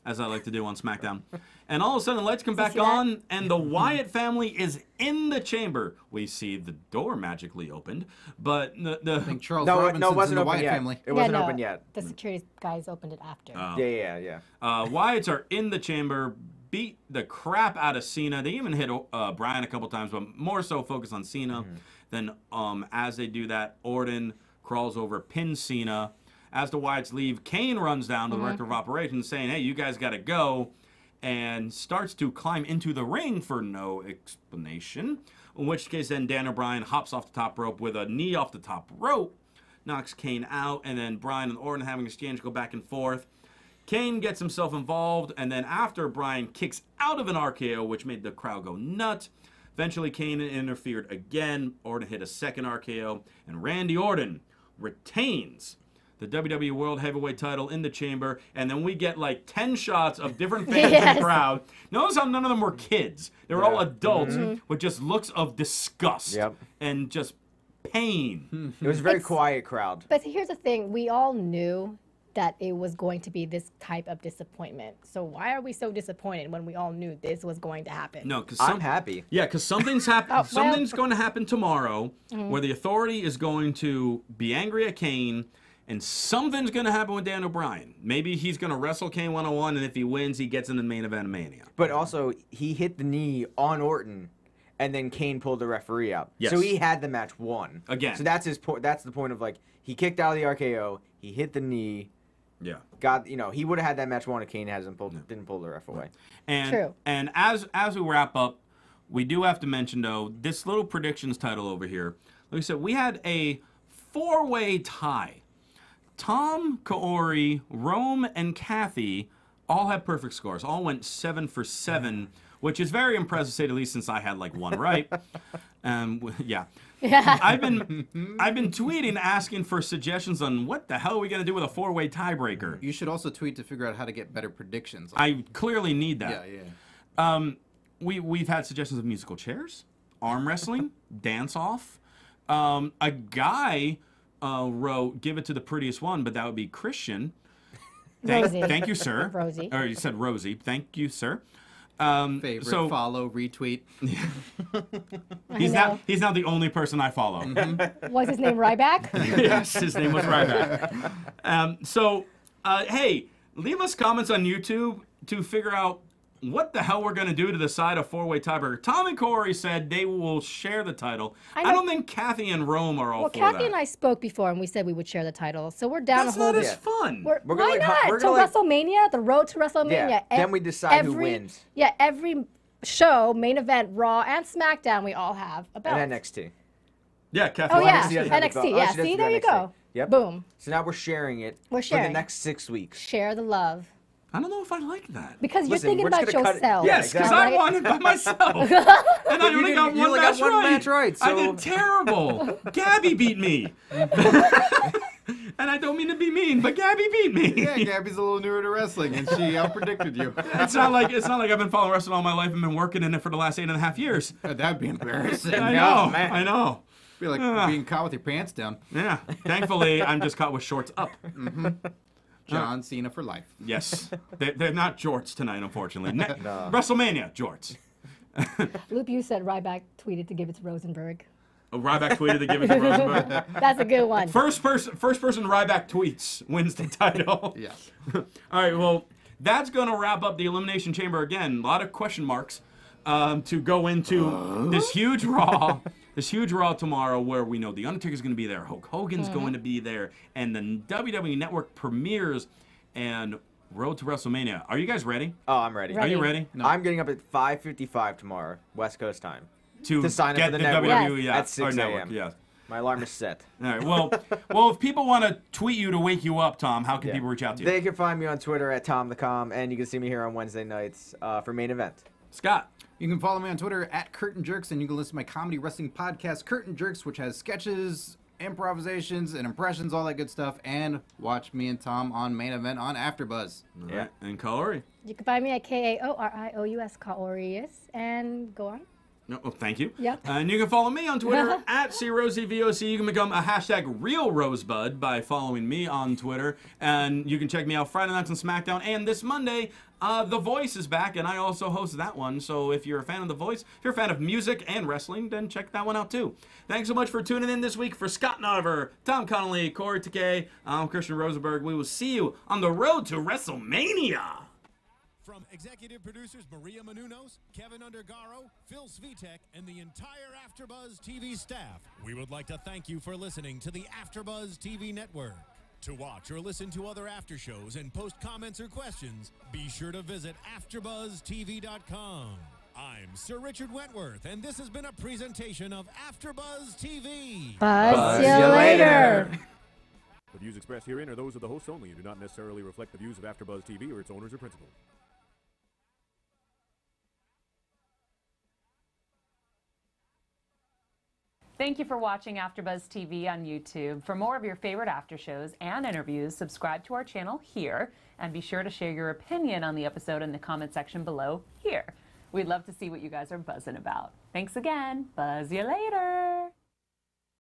as I like to do on SmackDown. And all of a sudden the lights come back see that? on and the Wyatt family is in the chamber. We see the door magically opened, but I think Charles No, Robinson's no, it in wasn't the open Wyatt yet. family. It wasn't no, open yet. The security guys opened it after. Yeah. Wyatts are in the chamber, beat the crap out of Cena. They even hit Brian a couple times, but more so focus on Cena. Then as they do that, Orton crawls over, pins Cena. As the Wyatts leave, Kane runs down to the director of operations saying, hey, you guys got to go, and starts to climb into the ring for no explanation. In which case, then Dan O'Brien hops off the top rope with a knee off the top rope, knocks Kane out, and then Brian and Orton having an exchange, go back and forth. Kane gets himself involved, and then after Brian kicks out of an RKO, which made the crowd go nuts, eventually Kane interfered again. Orton hit a second RKO, and Randy Orton retains the WWE World Heavyweight title in the chamber, and then we get like 10 shots of different fans in Yes. the crowd. Notice how none of them were kids. They were all adults with just looks of disgust Yep. and just pain. It was a very It's- quiet crowd. But here's the thing: we all knew that it was going to be this type of disappointment. So why are we so disappointed when we all knew this was going to happen? No, because I'm happy. Yeah, because something's happened. well- Something's going to happen tomorrow, where the Authority is going to be angry at Kane, And something's going to happen with Dan O'Brien. Maybe he's going to wrestle Kane 101, and if he wins, he gets in the main event of Mania. But also, he hit the knee on Orton, and then Kane pulled the referee out. Yes. So he had the match won. Again. So that's his point. That's the point of, like, he kicked out of the RKO, he hit the knee. Yeah. He would have had that match won if Kane didn't pull the ref away. And, True. And as we wrap up, we do have to mention, though, this little predictions title over here. Like I said, we had a 4-way tie. Tom, Kaori, Rome, and Kathy all had perfect scores. All went 7 for 7, which is very impressive, to say the least, since I had like 1 right. Yeah. I've been tweeting asking for suggestions on what the hell are we going to do with a 4-way tiebreaker. You should also tweet to figure out how to get better predictions. I clearly need that. Yeah. We've had suggestions of musical chairs, arm wrestling, dance off. A guy wrote, "Give it to the prettiest one," but that would be Christian. Rosie. Thank you, sir. Rosie. Or you said Rosie. Thank you, sir. Favorite, so, follow, retweet. He's now the only person I follow. Was his name Ryback? Yes, his name was Ryback. Hey, leave us comments on YouTube to figure out what the hell we're going to do to decide a 4-way tiebreaker. Tom and Corey said they will share the title. I don't think Kathy and Rome are all for that. Well, Kathy and I spoke before, and we said we would share the title. So we're down That's to hold not it. as fun. Why not? To WrestleMania, the road to WrestleMania. Yeah, then we decide who wins. Yeah, every show, main event, Raw, and SmackDown, we all have a belt. And NXT. Yeah, Kathy. Oh, yeah, NXT doesn't have the belt. NXT. Oh, Yeah, she does see, do there you NXT. go. Yep. Boom. So now we're sharing it for sharing. the next 6 weeks. Share the love. I don't know if I like that. Because Listen, you're thinking we're just about gonna cut it- yourself. Yes, because exactly. I won it by myself. And I only got you one only match got one right. match right, I so- did terrible. Gabby beat me. And I don't mean to be mean, but Gabby beat me. Yeah, Gabby's a little newer to wrestling, and she outpredicted you. It's not like I've been following wrestling all my life and been working in it for the last 8.5 years. That'd be embarrassing. I know. Oh, man. I know. Be like being caught with your pants down. Yeah. Thankfully, I'm just caught with shorts up. John Cena for life. Yes. They're not jorts tonight, unfortunately. WrestleMania, jorts. Loop, you said Ryback tweeted to give it to Rosenberg. Oh, Ryback tweeted to give it to Rosenberg. That's a good one. First person Ryback tweets wins the title. Yeah. All right, well, that's going to wrap up the Elimination Chamber again. A lot of question marks to go into this huge Raw. This huge Raw tomorrow where we know The Undertaker's going to be there, Hulk Hogan's going to be there, and the WWE Network premieres and Road to WrestleMania. Are you guys ready? Oh, I'm ready. Are you ready? No. I'm getting up at 5:55 tomorrow, West Coast time. To sign up get for the the network. WWE Yes. At 6 our a.m. network, yes. My alarm is set. All right. Well, if people want to tweet you to wake you up, Tom, how can people reach out to you? They can find me on Twitter at TomTheCom, and you can see me here on Wednesday nights for main event. Scott. You can follow me on Twitter at Curtain Jerks, and you can listen to my comedy wrestling podcast, Curtain Jerks, which has sketches, improvisations, and impressions, all that good stuff. And watch me and Tom on Main Event on AfterBuzz. All right. And Kaori. You can find me at KAORIOUS, Kaorius, and go on. No, oh, thank you. Yep. And you can follow me on Twitter at CRosieVOC. You can become a hashtag RealRosebud by following me on Twitter. And you can check me out Friday nights on SmackDown. And this Monday, The Voice is back, and I also host that one. So if you're a fan of The Voice, if you're a fan of music and wrestling, then check that one out too. Thanks so much for tuning in this week. For Scott Narver, Tom Connolly, Kaori Takee, I'm Christian Rosenberg. We will see you on the road to WrestleMania. From executive producers Maria Menounos, Kevin Undergaro, Phil Svitek, and the entire AfterBuzz TV staff, we would like to thank you for listening to the AfterBuzz TV network. To watch or listen to other after shows and post comments or questions, be sure to visit AfterBuzzTV.com. I'm Sir Richard Wentworth, and this has been a presentation of AfterBuzz TV. Buzz you later. The views expressed herein are those of the hosts only and do not necessarily reflect the views of AfterBuzz TV or its owners or principals. Thank you for watching AfterBuzz TV on YouTube. For more of your favorite after shows and interviews, subscribe to our channel here, and be sure to share your opinion on the episode in the comment section below here. We'd love to see what you guys are buzzing about. Thanks again. Buzz you later.